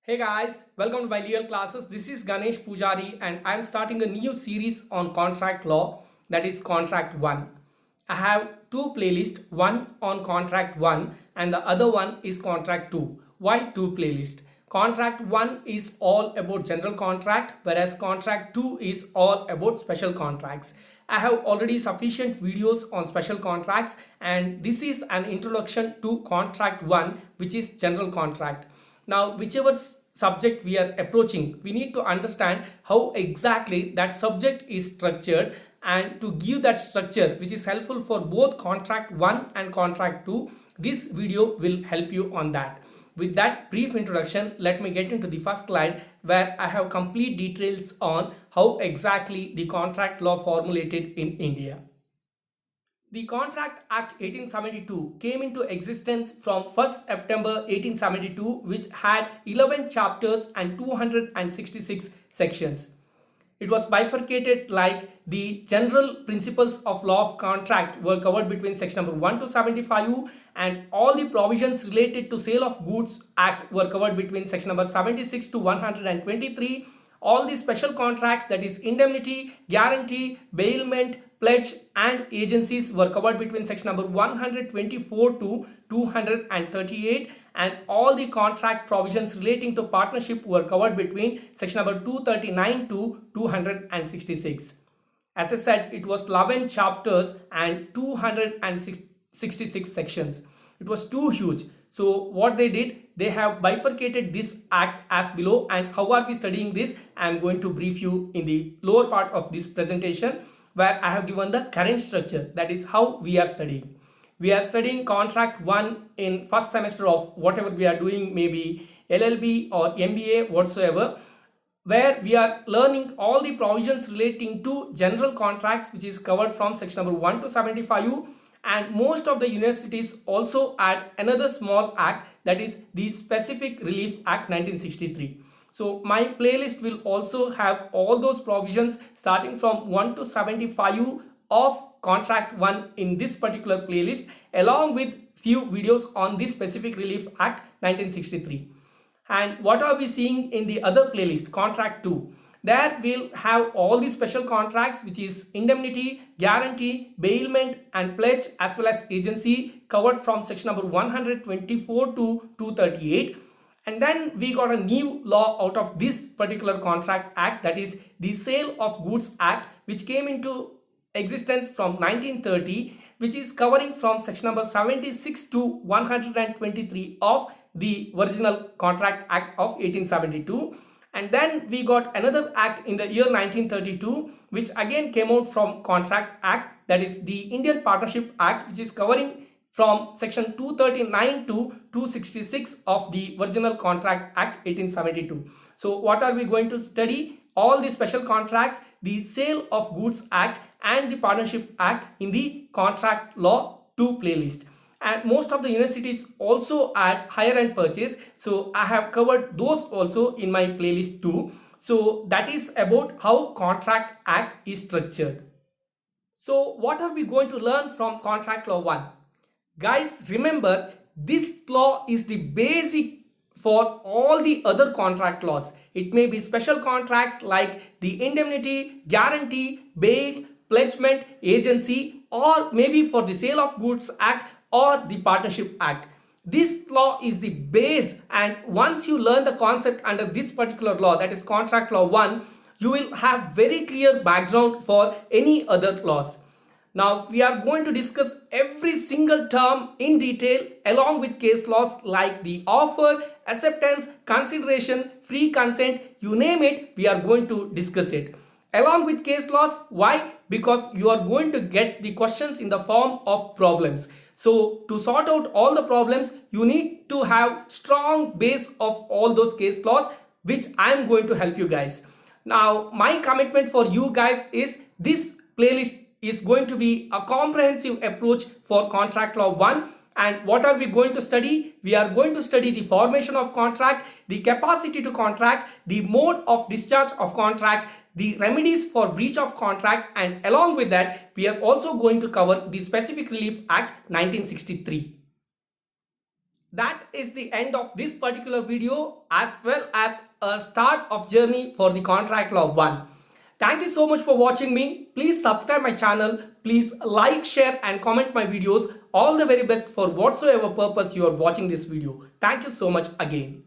Hey guys, welcome to my legal classes. This is Ganesh Pujari and I am starting a new series on contract law, that is Contract 1. I have two playlists, one on Contract 1 and the other one is Contract 2. Why two playlists? Contract 1 is all about general contract, whereas Contract 2 is all about special contracts. I have already sufficient videos on special contracts and this is an introduction to Contract 1, which is general contract. Now, whichever subject we are approaching, we need to understand how exactly that subject is structured, and to give that structure which is helpful for both contract 1 and contract 2, this video will help you on that. With that brief introduction, let me get into the first slide where I have complete details on how exactly the contract law formulated in India. The Contract Act 1872 came into existence from 1st September 1872, which had 11 chapters and 266 sections. It was bifurcated like the general principles of law of contract were covered between section number 1 to 75, and all the provisions related to Sale of Goods Act were covered between section number 76 to 123. All the special contracts, that is indemnity, guarantee, bailment, pledge and agencies, were covered between section number 124 to 238, and all the contract provisions relating to partnership were covered between section number 239 to 266. As I said, it was 11 chapters and 266 sections. It was too huge. So what they did, they have bifurcated these acts as below. And how are we studying this? I am going to brief you in the lower part of this presentation, where I have given the current structure. That is how we are studying. We are studying Contract 1 in first semester of whatever we are doing, maybe LLB or MBA whatsoever, where we are learning all the provisions relating to general contracts, which is covered from section number 1 to 75. And most of the universities also add another small act, that is the Specific Relief Act 1963. So my playlist will also have all those provisions starting from 1 to 75 of Contract 1 in this particular playlist, along with few videos on the Specific Relief Act 1963. And what are we seeing in the other playlist, Contract 2? There we'll have all the special contracts, which is indemnity, guarantee, bailment and pledge, as well as agency, covered from section number 124 to 238. And then we got a new law out of this particular Contract Act, that is the Sale of Goods Act, which came into existence from 1930, which is covering from section number 76 to 123 of the original Contract Act of 1872. And then we got another act in the year 1932, which again came out from Contract Act, that is the Indian Partnership Act, which is covering from section 239 to 266 of the original Contract Act 1872. So what are we going to study? All the special contracts, the Sale of Goods Act and the Partnership Act in the Contract Law 2 playlist. And most of the universities also add hire and purchase, so I have covered those also in my playlist too. So that is about how Contract Act is structured. So what are we going to learn from Contract Law 1? Guys, remember, this law is the basic for all the other contract laws. It may be special contracts like the indemnity, guarantee, bail, pledgement, agency, or maybe for the Sale of Goods Act or the Partnership Act. This law is the base, and once you learn the concept under this particular law, that is Contract Law 1, you will have very clear background for any other laws. Now we are going to discuss every single term in detail, along with case laws like the offer, acceptance, consideration, free consent, you name it, we are going to discuss it. Along with case laws, why? Because you are going to get the questions in the form of problems. So to sort out all the problems, you need to have strong base of all those case laws, which I am going to help you guys. Now my commitment for you guys is this playlist is going to be a comprehensive approach for Contract Law 1. And what are we going to study? We are going to study the formation of contract, the capacity to contract, the mode of discharge of contract, the remedies for breach of contract, and along with that, we are also going to cover the Specific Relief Act 1963. That is the end of this particular video as well as a start of journey for the contract law 1. Thank you so much for watching me. Please subscribe my channel. Please like, share and comment my videos. All the very best for whatsoever purpose you are watching this video. Thank you so much again.